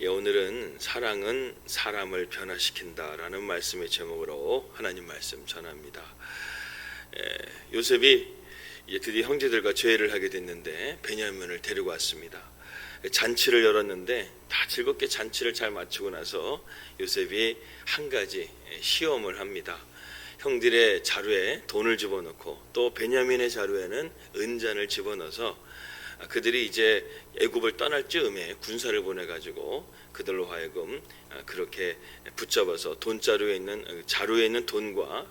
오늘은 사랑은 사람을 변화시킨다라는 말씀의 제목으로 하나님 말씀 전합니다. 요셉이 이제 드디어 형제들과 죄를 하게 됐는데 베냐민을 데리고 왔습니다. 잔치를 열었는데 다 즐겁게 잔치를 잘 마치고 나서 요셉이 한 가지 시험을 합니다. 형들의 자루에 돈을 집어넣고 또 베냐민의 자루에는 은잔을 집어넣어서 그들이 이제 애굽을 떠날 즈음에 군사를 보내가지고 그들로 하여금 그렇게 붙잡아서 자루에 있는 돈과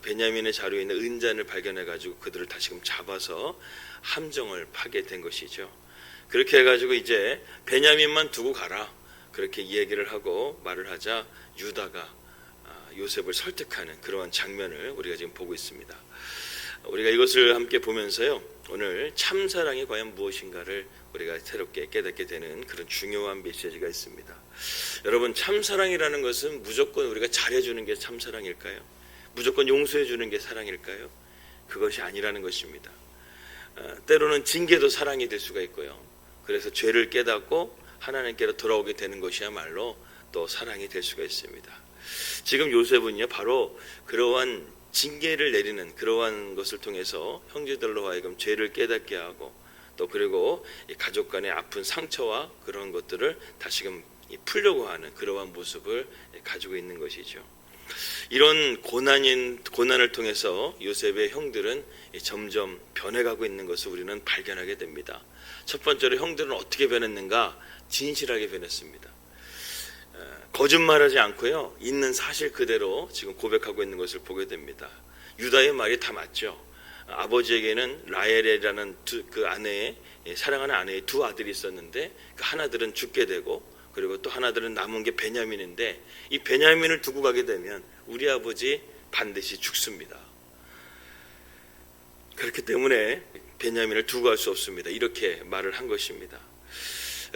베냐민의 자루에 있는 은잔을 발견해가지고 그들을 다시금 잡아서 함정을 파게 된 것이죠. 그렇게 해가지고 이제 베냐민만 두고 가라 그렇게 이야기를 하고 말을 하자 유다가 요셉을 설득하는 그러한 장면을 우리가 지금 보고 있습니다. 우리가 이것을 함께 보면서요, 오늘 참사랑이 과연 무엇인가를 우리가 새롭게 깨닫게 되는 그런 중요한 메시지가 있습니다. 여러분, 참사랑이라는 것은 무조건 우리가 잘해주는 게 참사랑일까요? 무조건 용서해주는 게 사랑일까요? 그것이 아니라는 것입니다. 때로는 징계도 사랑이 될 수가 있고요. 그래서 죄를 깨닫고 하나님께로 돌아오게 되는 것이야말로 또 사랑이 될 수가 있습니다. 지금 요셉은요, 바로 그러한 징계를 내리는 그러한 것을 통해서 형제들로 하여금 죄를 깨닫게 하고 또 그리고 가족 간의 아픈 상처와 그런 것들을 다시금 풀려고 하는 그러한 모습을 가지고 있는 것이죠. 이런 고난을 통해서 요셉의 형들은 점점 변해가고 있는 것을 우리는 발견하게 됩니다. 첫 번째로 형들은 어떻게 변했는가? 진실하게 변했습니다. 거짓말하지 않고요, 있는 사실 그대로 지금 고백하고 있는 것을 보게 됩니다. 유다의 말이 다 맞죠. 아버지에게는 라헬이라는 그 아내의 사랑하는 아내의 두 아들이 있었는데 그 하나들은 죽게 되고 그리고 또 하나들은 남은 게 베냐민인데 이 베냐민을 두고 가게 되면 우리 아버지 반드시 죽습니다. 그렇기 때문에 베냐민을 두고 갈 수 없습니다. 이렇게 말을 한 것입니다.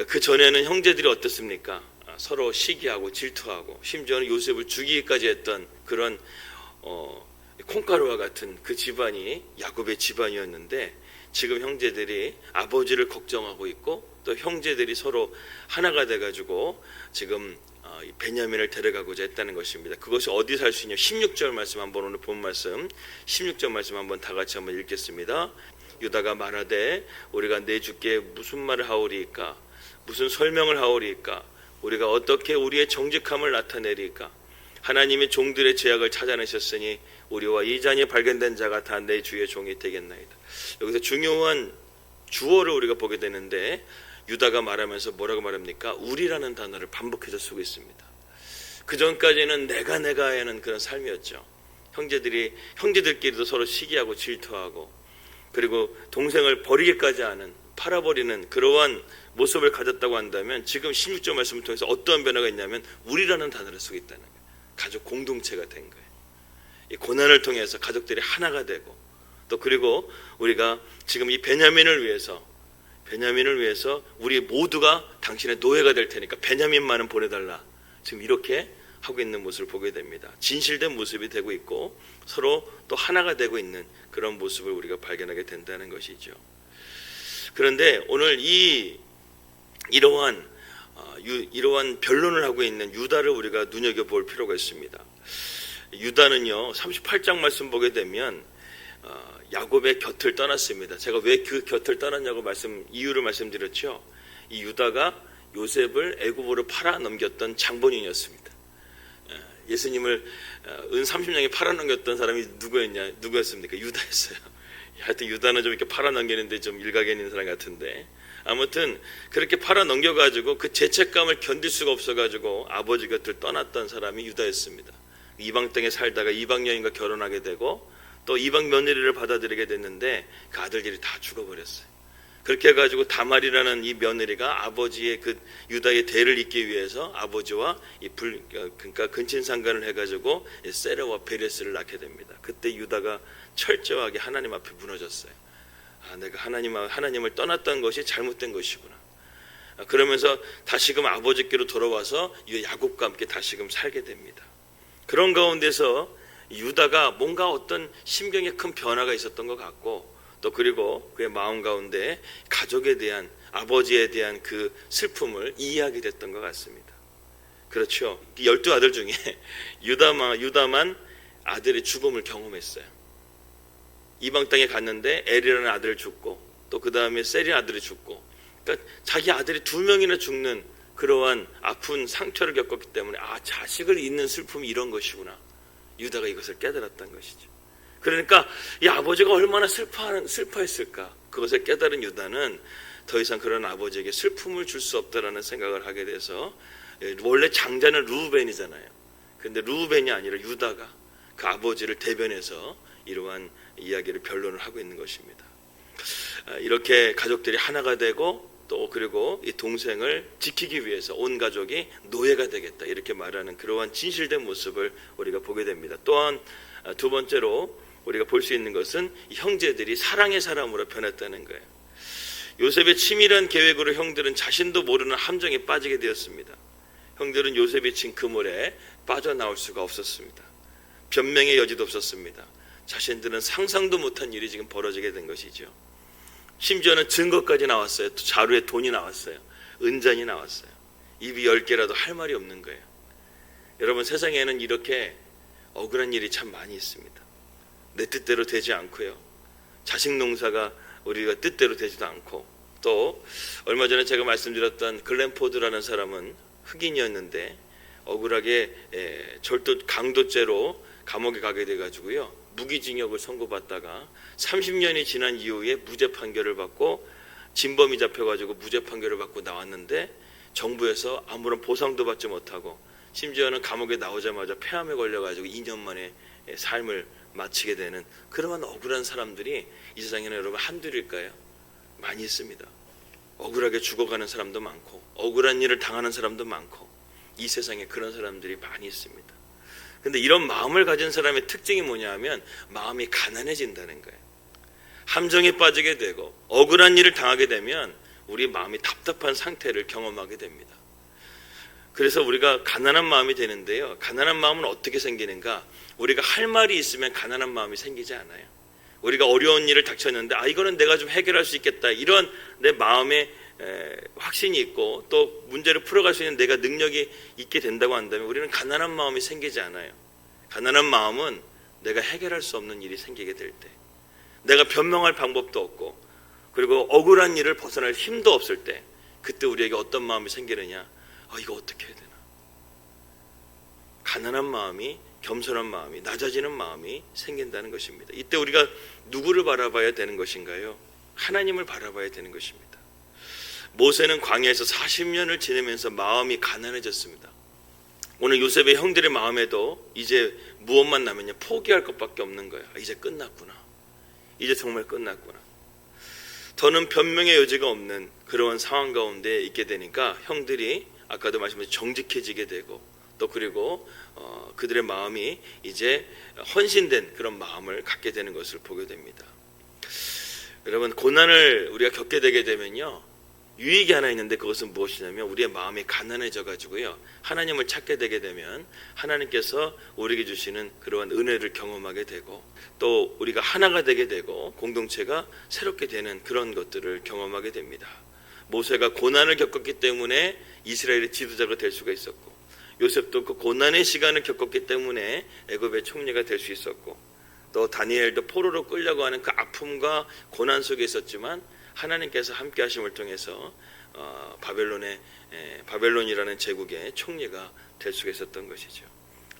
그 전에는 형제들이 어떻습니까? 서로 시기하고 질투하고 심지어는 요셉을 죽이기까지 했던 그런 콩가루와 같은 그 집안이 야곱의 집안이었는데 지금 형제들이 아버지를 걱정하고 있고 또 형제들이 서로 하나가 돼가지고 지금 베냐민을 데려가고자 했다는 것입니다. 그것이 어디서 할 수 있냐? 16절 말씀 한번, 오늘 본 말씀 16절 말씀 한번 다 같이 한번 읽겠습니다. 유다가 말하되 우리가 내 주께 무슨 말을 하오리이까? 무슨 설명을 하오리이까? 우리가 어떻게 우리의 정직함을 나타내리까? 하나님이 종들의 죄악을 찾아내셨으니 우리와 이 잔이 발견된 자가 다 내 주의 종이 되겠나이다. 여기서 중요한 주어를 우리가 보게 되는데 유다가 말하면서 뭐라고 말합니까? 우리라는 단어를 반복해서 쓰고 있습니다. 그 전까지는 내가 하는 그런 삶이었죠. 형제들끼리도 서로 시기하고 질투하고 그리고 동생을 버리기까지 하는, 팔아버리는 그러한 모습을 가졌다고 한다면 지금 16절 말씀을 통해서 어떠한 변화가 있냐면 우리라는 단어를 쓰고 있다는 거예요. 가족 공동체가 된 거예요. 이 고난을 통해서 가족들이 하나가 되고 또 그리고 우리가 지금 이 베냐민을 위해서 우리 모두가 당신의 노예가 될 테니까 베냐민만은 보내달라. 지금 이렇게 하고 있는 모습을 보게 됩니다. 진실된 모습이 되고 있고 서로 또 하나가 되고 있는 그런 모습을 우리가 발견하게 된다는 것이죠. 그런데 오늘 이러한 변론을 하고 있는 유다를 우리가 눈여겨볼 필요가 있습니다. 유다는요, 38장 말씀 보게 되면 야곱의 곁을 떠났습니다. 제가 왜 그 곁을 떠났냐고 이유를 말씀드렸죠. 이 유다가 요셉을 애굽으로 팔아 넘겼던 장본인이었습니다. 예수님을 은 30냥에 팔아 넘겼던 사람이 누구였습니까? 유다였어요. 하여튼 유다는 좀 이렇게 팔아 넘기는데 좀 일가견 있는 사람 같은데 아무튼 그렇게 팔아 넘겨가지고 그 죄책감을 견딜 수가 없어가지고 아버지 곁을 떠났던 사람이 유다였습니다. 이방 땅에 살다가 이방 여인과 결혼하게 되고 또 이방 며느리를 받아들이게 됐는데 그 아들들이 다 죽어버렸어요. 그렇게 해가지고 다말이라는 이 며느리가 아버지의 그 유다의 대를 잇기 위해서 아버지와 그러니까 근친상간을 해가지고 세라와 베레스를 낳게 됩니다. 그때 유다가 철저하게 하나님 앞에 무너졌어요. 내가 하나님을 떠났던 것이 잘못된 것이구나. 그러면서 다시금 아버지께로 돌아와서 야곱과 함께 다시금 살게 됩니다. 그런 가운데서 유다가 뭔가 어떤 심경에 큰 변화가 있었던 것 같고 또 그리고 그의 마음 가운데 가족에 대한 아버지에 대한 그 슬픔을 이해하게 됐던 것 같습니다. 그렇죠. 12아들 중에 유다만 아들의 죽음을 경험했어요. 이방 땅에 갔는데 엘이라는 아들을 죽고 또 그 다음에 셀이 아들이 죽고, 그러니까 자기 아들이 2명이나 죽는 그러한 아픈 상처를 겪었기 때문에 자식을 잃는 슬픔이 이런 것이구나. 유다가 이것을 깨달았던 것이죠. 그러니까 이 아버지가 얼마나 슬퍼했을까. 그것을 깨달은 유다는 더 이상 그런 아버지에게 슬픔을 줄 수 없다라는 생각을 하게 돼서, 원래 장자는 르우벤이잖아요. 그런데 르우벤이 아니라 유다가 그 아버지를 대변해서 이러한 이야기를 변론을 하고 있는 것입니다. 이렇게 가족들이 하나가 되고 또 그리고 이 동생을 지키기 위해서 온 가족이 노예가 되겠다 이렇게 말하는 그러한 진실된 모습을 우리가 보게 됩니다. 또한 두 번째로 우리가 볼 수 있는 것은 이 형제들이 사랑의 사람으로 변했다는 거예요. 요셉의 치밀한 계획으로 형들은 자신도 모르는 함정에 빠지게 되었습니다. 형들은 요셉이 친 그물에 빠져나올 수가 없었습니다. 변명의 여지도 없었습니다. 자신들은 상상도 못한 일이 지금 벌어지게 된 것이죠. 심지어는 증거까지 나왔어요. 자루에 돈이 나왔어요. 은잔이 나왔어요. 입이 10개라도 할 말이 없는 거예요. 여러분, 세상에는 이렇게 억울한 일이 참 많이 있습니다. 내 뜻대로 되지 않고요. 자식 농사가 우리가 뜻대로 되지도 않고, 또 얼마 전에 제가 말씀드렸던 글렌 포드라는 사람은 흑인이었는데 억울하게 강도죄로 감옥에 가게 돼가지고요. 무기징역을 선고받다가 30년이 지난 이후에 무죄 판결을 받고 진범이 잡혀가지고 무죄 판결을 받고 나왔는데 정부에서 아무런 보상도 받지 못하고 심지어는 감옥에 나오자마자 폐암에 걸려가지고 2년 만에 삶을 마치게 되는 그러한 억울한 사람들이 이 세상에는 여러분 한둘일까요? 많이 있습니다. 억울하게 죽어가는 사람도 많고 억울한 일을 당하는 사람도 많고 이 세상에 그런 사람들이 많이 있습니다. 근데 이런 마음을 가진 사람의 특징이 뭐냐 하면 마음이 가난해진다는 거예요. 함정에 빠지게 되고 억울한 일을 당하게 되면 우리 마음이 답답한 상태를 경험하게 됩니다. 그래서 우리가 가난한 마음이 되는데요. 가난한 마음은 어떻게 생기는가? 우리가 할 말이 있으면 가난한 마음이 생기지 않아요. 우리가 어려운 일을 닥쳤는데 이거는 내가 좀 해결할 수 있겠다. 이런 내 마음에 확신이 있고 또 문제를 풀어갈 수 있는 내가 능력이 있게 된다고 한다면 우리는 가난한 마음이 생기지 않아요. 가난한 마음은 내가 해결할 수 없는 일이 생기게 될 때, 내가 변명할 방법도 없고 그리고 억울한 일을 벗어날 힘도 없을 때, 그때 우리에게 어떤 마음이 생기느냐? 이거 어떻게 해야 되나? 가난한 마음이, 겸손한 마음이, 낮아지는 마음이 생긴다는 것입니다. 이때 우리가 누구를 바라봐야 되는 것인가요? 하나님을 바라봐야 되는 것입니다. 모세는 광야에서 40년을 지내면서 마음이 가난해졌습니다. 오늘 요셉의 형들의 마음에도 이제 무엇만 남았냐? 포기할 것밖에 없는 거예요. 이제 끝났구나. 이제 정말 끝났구나. 더는 변명의 여지가 없는 그러한 상황 가운데 있게 되니까 형들이 아까도 말씀드린 정직해지게 되고 또 그리고 그들의 마음이 이제 헌신된 그런 마음을 갖게 되는 것을 보게 됩니다. 여러분, 고난을 우리가 겪게 되게 되면요, 유익이 하나 있는데 그것은 무엇이냐면 우리의 마음이 가난해져 가지고요, 하나님을 찾게 되게 되면 하나님께서 우리에게 주시는 그러한 은혜를 경험하게 되고 또 우리가 하나가 되게 되고 공동체가 새롭게 되는 그런 것들을 경험하게 됩니다. 모세가 고난을 겪었기 때문에 이스라엘의 지도자가 될 수가 있었고, 요셉도 그 고난의 시간을 겪었기 때문에 애굽의 총리가 될 수 있었고, 또 다니엘도 포로로 끌려고 하는 그 아픔과 고난 속에 있었지만 하나님께서 함께 하심을 통해서 바벨론이라는 제국의 총리가 될 수가 있었던 것이죠.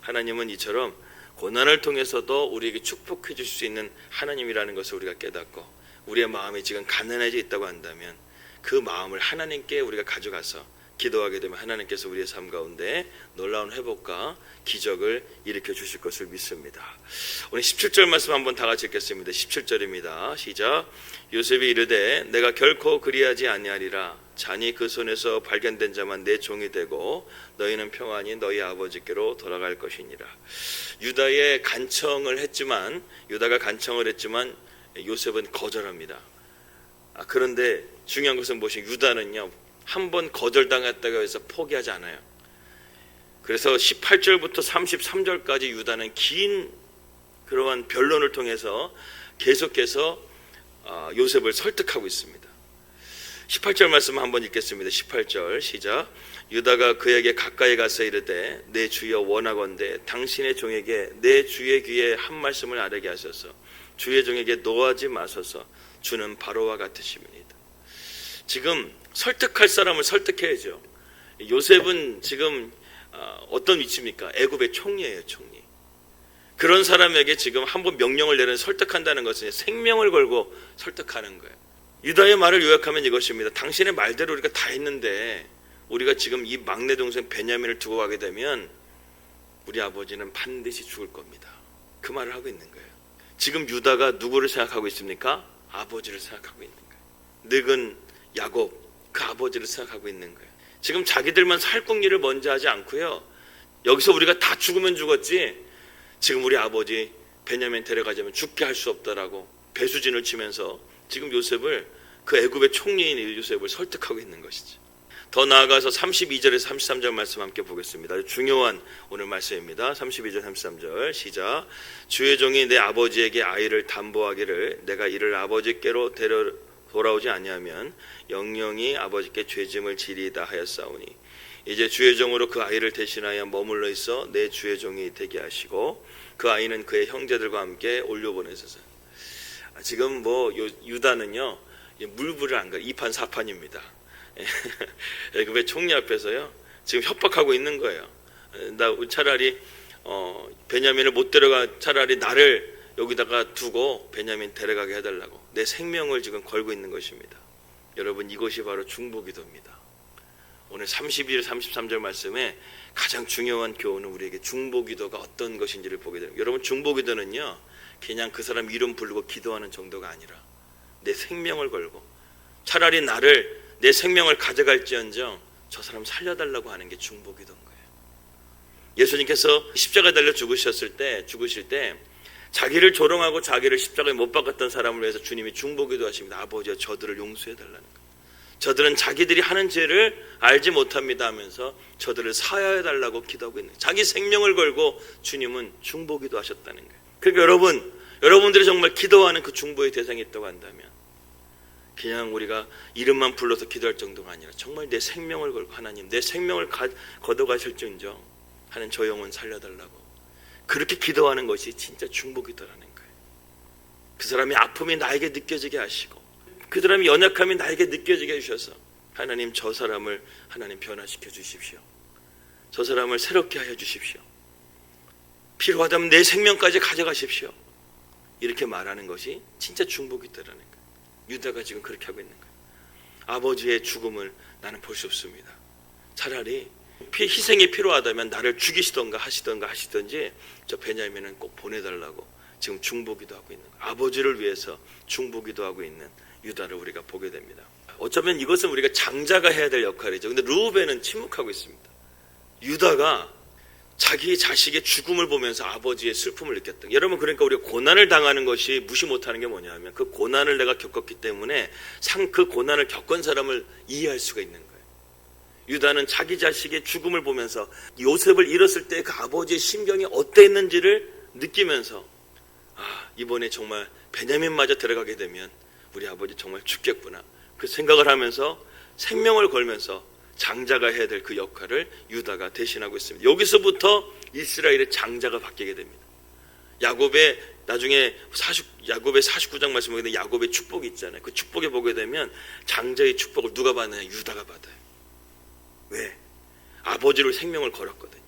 하나님은 이처럼 고난을 통해서도 우리에게 축복해 주실 수 있는 하나님이라는 것을 우리가 깨닫고, 우리의 마음이 지금 가난해져 있다고 한다면 그 마음을 하나님께 우리가 가져가서 기도하게 되면 하나님께서 우리의 삶 가운데 놀라운 회복과 기적을 일으켜 주실 것을 믿습니다. 오늘 17절 말씀 한번 다 같이 읽겠습니다. 17절입니다. 시작. 요셉이 이르되 내가 결코 그리하지 아니하리라. 잔이 그 손에서 발견된 자만 내 종이 되고 너희는 평안히 너희 아버지께로 돌아갈 것이니라. 유다의 간청을 했지만, 유다가 간청을 했지만 요셉은 거절합니다. 그런데 중요한 것은 무엇이냐? 유다는요, 한번 거절당했다고 해서 포기하지 않아요. 그래서 18절부터 33절까지 유다는 긴 그러한 변론을 통해서 계속해서 요셉을 설득하고 있습니다. 18절 말씀 한번 읽겠습니다. 18절 시작. 유다가 그에게 가까이 가서 이르되 내 주여 원하건대 당신의 종에게 내 주의 귀에 한 말씀을 아뢰게 하소서. 주의 종에게 노하지 마소서. 주는 바로와 같으심이니이다. 지금 설득할 사람을 설득해야죠. 요셉은 지금 어떤 위치입니까? 애굽의 총리예요, 총리. 그런 사람에게 지금 한번 명령을 내려 설득한다는 것은 생명을 걸고 설득하는 거예요. 유다의 말을 요약하면 이것입니다. 당신의 말대로 우리가 다 했는데 우리가 지금 이 막내 동생 베냐민을 두고 가게 되면 우리 아버지는 반드시 죽을 겁니다. 그 말을 하고 있는 거예요. 지금 유다가 누구를 생각하고 있습니까? 아버지를 생각하고 있는 거예요. 늙은 야곱, 그 아버지를 생각하고 있는 거예요. 지금 자기들만 살궁리를 먼저 하지 않고요. 여기서 우리가 다 죽으면 죽었지 지금 우리 아버지 베냐민 데려가자면 죽게 할 수 없다라고 배수진을 치면서 지금 요셉을, 그 애굽의 총리인 요셉을 설득하고 있는 것이죠. 더 나아가서 32절에서 33절 말씀 함께 보겠습니다. 아주 중요한 오늘 말씀입니다. 32절 33절 시작. 주의 종이 내 아버지에게 아이를 담보하기를 내가 이를 아버지께로 데려 돌아오지 아니하면 영영이 아버지께 죄짐을 지리이다 하였사오니 이제 주의 종으로 그 아이를 대신하여 머물러 있어 내 주의 종이 되게 하시고 그 아이는 그의 형제들과 함께 올려보내소서. 지금 유다는요 물불을 안 가, 2판 4판입니다. 애굽의 총리 앞에서요 지금 협박하고 있는 거예요. 나 차라리 베냐민을 못 데려가, 차라리 나를 여기다가 두고 베냐민 데려가게 해달라고 내 생명을 지금 걸고 있는 것입니다. 여러분, 이것이 바로 중보기도입니다. 오늘 32절 33절 말씀에 가장 중요한 교훈은 우리에게 중보기도가 어떤 것인지를 보게 됩니다. 여러분, 중보기도는요 그냥 그 사람 이름 부르고 기도하는 정도가 아니라 내 생명을 걸고 차라리 내 생명을 가져갈지언정 저 사람 살려달라고 하는 게 중보기도인 거예요. 예수님께서 십자가에 달려 죽으실 때 자기를 조롱하고 자기를 십자가에 못 박았던 사람을 위해서 주님이 중보기도 하십니다. 아버지여 저들을 용서해달라는 거예요. 저들은 자기들이 하는 죄를 알지 못합니다 하면서 저들을 사하여달라고 기도하고 있는 거예요. 자기 생명을 걸고 주님은 중보기도 하셨다는 거예요. 그러니까 여러분들이 정말 기도하는 그 중보의 대상이 있다고 한다면 그냥 우리가 이름만 불러서 기도할 정도가 아니라 정말 내 생명을 걸고 하나님 내 생명을 걷어가실지언정 하는 저 영혼 살려달라고 그렇게 기도하는 것이 진짜 중보기도라는 거예요. 그 사람의 아픔이 나에게 느껴지게 하시고 그 사람의 연약함이 나에게 느껴지게 해주셔서 하나님 저 사람을 하나님 변화시켜 주십시오. 저 사람을 새롭게 하여 주십시오. 필요하다면 내 생명까지 가져가십시오. 이렇게 말하는 것이 진짜 중보기도라는 거예요. 유다가 지금 그렇게 하고 있는 거예요. 아버지의 죽음을 나는 볼 수 없습니다. 차라리 희생이 필요하다면 나를 죽이시던가 하시던지 저 베냐민은 꼭 보내달라고 지금 중보기도 하고 있는 거예요. 아버지를 위해서 중보기도 하고 있는 유다를 우리가 보게 됩니다. 어쩌면 이것은 우리가 장자가 해야 될 역할이죠. 근데 르우벤은 침묵하고 있습니다. 유다가 자기 자식의 죽음을 보면서 아버지의 슬픔을 느꼈다. 여러분, 그러니까 우리가 고난을 당하는 것이 무시 못하는 게 뭐냐면 그 고난을 내가 겪었기 때문에 그 고난을 겪은 사람을 이해할 수가 있는 거예요. 유다는 자기 자식의 죽음을 보면서 요셉을 잃었을 때 그 아버지의 심경이 어땠는지를 느끼면서 이번에 정말 베냐민마저 데려가게 되면 우리 아버지 정말 죽겠구나 그 생각을 하면서 생명을 걸면서 장자가 해야 될 그 역할을 유다가 대신하고 있습니다. 여기서부터 이스라엘의 장자가 바뀌게 됩니다. 야곱의 나중에 야곱의 49장 말씀에 보게 되면 야곱의 축복이 있잖아요. 그 축복에 보게 되면 장자의 축복을 누가 받나요? 유다가 받아요. 왜? 아버지로 생명을 걸었거든요.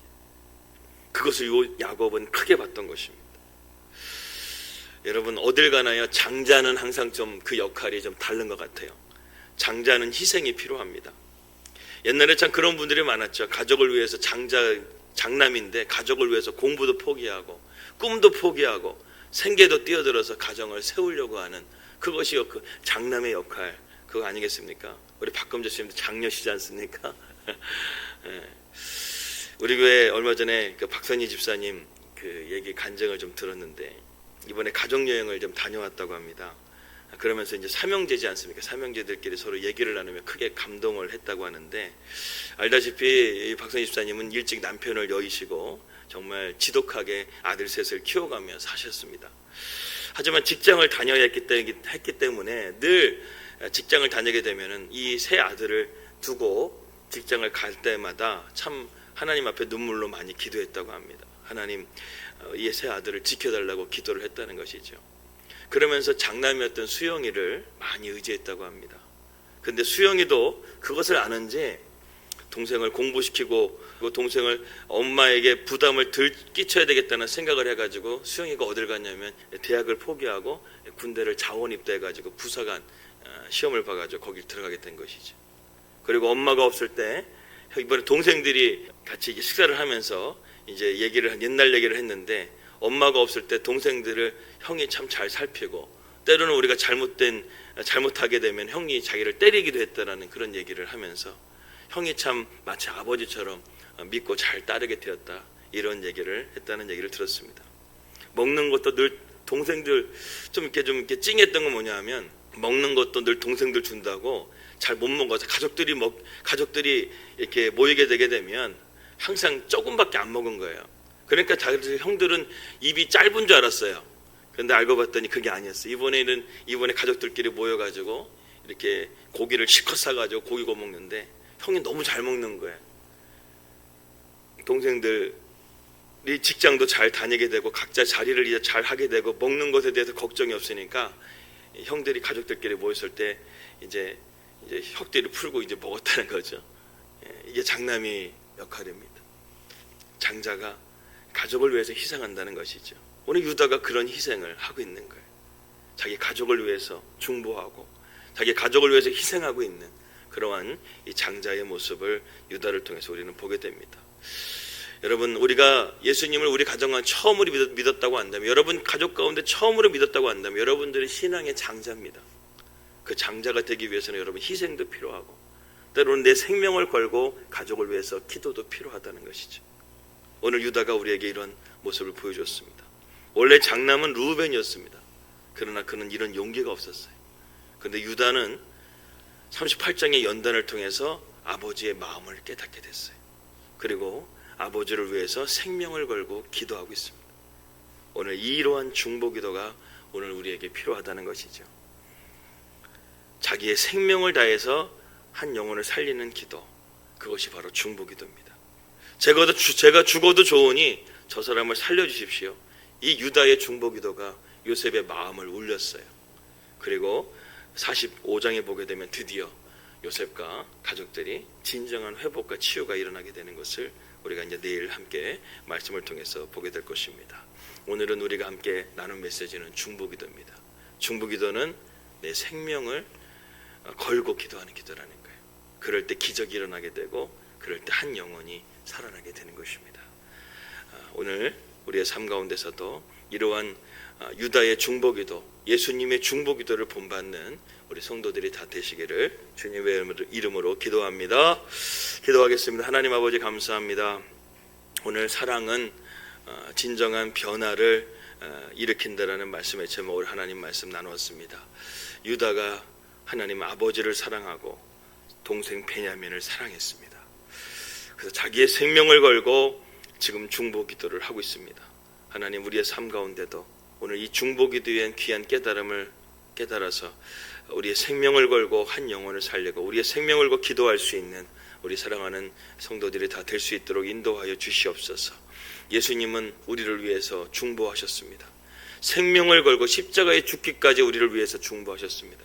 그것을 야곱은 크게 봤던 것입니다. 여러분, 어딜 가나요? 장자는 항상 좀 그 역할이 좀 다른 것 같아요. 장자는 희생이 필요합니다. 옛날에 참 그런 분들이 많았죠. 가족을 위해서 장남인데 가족을 위해서 공부도 포기하고 꿈도 포기하고 생계도 뛰어들어서 가정을 세우려고 하는 그것이 그 장남의 역할 그거 아니겠습니까? 우리 박금자 씨님도 장녀시지 않습니까? 우리 교회 얼마 전에 그 박선희 집사님 그 얘기 간증을 좀 들었는데 이번에 가족여행을 좀 다녀왔다고 합니다. 그러면서 이제 삼형제지 않습니까? 삼형제들끼리 서로 얘기를 나누며 크게 감동을 했다고 하는데 알다시피 박선희 집사님은 일찍 남편을 여의시고 정말 지독하게 아들 셋을 키워가며 사셨습니다. 하지만 직장을 다녀야 했기 때문에 늘 직장을 다니게 되면은 이 세 아들을 두고 직장을 갈 때마다 참 하나님 앞에 눈물로 많이 기도했다고 합니다. 하나님, 이 세 아들을 지켜달라고 기도를 했다는 것이죠. 그러면서 장남이었던 수영이를 많이 의지했다고 합니다. 근데 수영이도 그것을 아는지 동생을 공부시키고 그 동생을 엄마에게 부담을 덜 끼쳐야 되겠다는 생각을 해가지고 수영이가 어딜 갔냐면 대학을 포기하고 군대를 자원 입대해가지고 부사관 시험을 봐가지고 거길 들어가게 된 것이죠. 그리고 엄마가 없을 때 이번에 동생들이 같이 식사를 하면서 이제 옛날 얘기를 했는데, 엄마가 없을 때 동생들을 형이 참 잘 살피고 때로는 우리가 잘못하게 되면 형이 자기를 때리기도 했다라는 그런 얘기를 하면서 형이 참 마치 아버지처럼 믿고 잘 따르게 되었다, 이런 얘기를 했다는 얘기를 들었습니다. 먹는 것도 늘 동생들 좀 이렇게 찡했던 건 뭐냐면, 먹는 것도 늘 동생들 준다고 잘 못 먹어서 가족들이 이렇게 모이게 되게 되면 항상 조금밖에 안 먹은 거예요. 그러니까 자기들 형들은 입이 짧은 줄 알았어요. 그런데 알고 봤더니 그게 아니었어요. 이번에 가족들끼리 모여가지고 이렇게 고기를 실컷 사가지고 고기 구워 먹는데 형이 너무 잘 먹는 거예요. 동생들이 직장도 잘 다니게 되고 각자 자리를 이제 잘 하게 되고 먹는 것에 대해서 걱정이 없으니까 형들이 가족들끼리 모였을 때 이제 혁대를 풀고 이제 먹었다는 거죠. 이게 장남이 역할입니다. 장자가 가족을 위해서 희생한다는 것이죠. 오늘 유다가 그런 희생을 하고 있는 거예요. 자기 가족을 위해서 중보하고 자기 가족을 위해서 희생하고 있는 그러한 이 장자의 모습을 유다를 통해서 우리는 보게 됩니다. 여러분, 우리가 예수님을 우리 가정과 처음으로 믿었다고 한다면, 여러분 가족 가운데 처음으로 믿었다고 한다면 여러분들은 신앙의 장자입니다. 그 장자가 되기 위해서는 여러분 희생도 필요하고 때로는 내 생명을 걸고 가족을 위해서 기도도 필요하다는 것이죠. 오늘 유다가 우리에게 이런 모습을 보여줬습니다. 원래 장남은 르우벤이었습니다. 그러나 그는 이런 용기가 없었어요. 그런데 유다는 38장의 연단을 통해서 아버지의 마음을 깨닫게 됐어요. 그리고 아버지를 위해서 생명을 걸고 기도하고 있습니다. 오늘 이러한 중보기도가 오늘 우리에게 필요하다는 것이죠. 자기의 생명을 다해서 한 영혼을 살리는 기도, 그것이 바로 중보기도입니다. 제가 죽어도 좋으니 저 사람을 살려주십시오. 이 유다의 중보기도가 요셉의 마음을 울렸어요. 그리고 45장에 보게 되면 드디어 요셉과 가족들이 진정한 회복과 치유가 일어나게 되는 것을 우리가 이제 내일 함께 말씀을 통해서 보게 될 것입니다. 오늘은 우리가 함께 나눈 메시지는 중보기도입니다. 중보기도는 내 생명을 걸고 기도하는 기도라는 거예요. 그럴 때 기적이 일어나게 되고 그럴 때 한 영혼이 살아나게 되는 것입니다. 오늘 우리의 삶 가운데서도 이러한 유다의 중보기도, 예수님의 중보기도를 본받는 우리 성도들이 다 되시기를 주님의 이름으로 기도합니다. 기도하겠습니다. 하나님 아버지, 감사합니다. 오늘 사랑은 진정한 변화를 일으킨다라는 말씀의 제목을 하나님 말씀 나누었습니다. 유다가 하나님 아버지를 사랑하고 동생 베냐민을 사랑했습니다. 그래서 자기의 생명을 걸고 지금 중보기도를 하고 있습니다. 하나님, 우리의 삶 가운데도 오늘 이 중보기도의 귀한 깨달음을 깨달아서 우리의 생명을 걸고 한 영혼을 살리고 우리의 생명을 걸고 기도할 수 있는 우리 사랑하는 성도들이 다 될 수 있도록 인도하여 주시옵소서. 예수님은 우리를 위해서 중보하셨습니다. 생명을 걸고 십자가에 죽기까지 우리를 위해서 중보하셨습니다.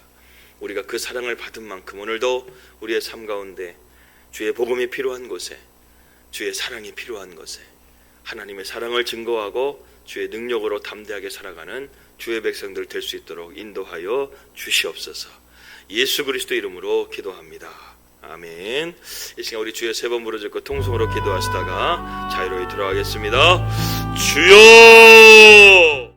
우리가 그 사랑을 받은 만큼 오늘도 우리의 삶 가운데 주의 복음이 필요한 곳에, 주의 사랑이 필요한 곳에 하나님의 사랑을 증거하고 주의 능력으로 담대하게 살아가는 주의 백성들 될 수 있도록 인도하여 주시옵소서. 예수 그리스도 이름으로 기도합니다. 아멘. 이 시간 우리 주여 세 번 부르짖고 통성으로 기도하시다가 자유로이 들어가겠습니다. 주여!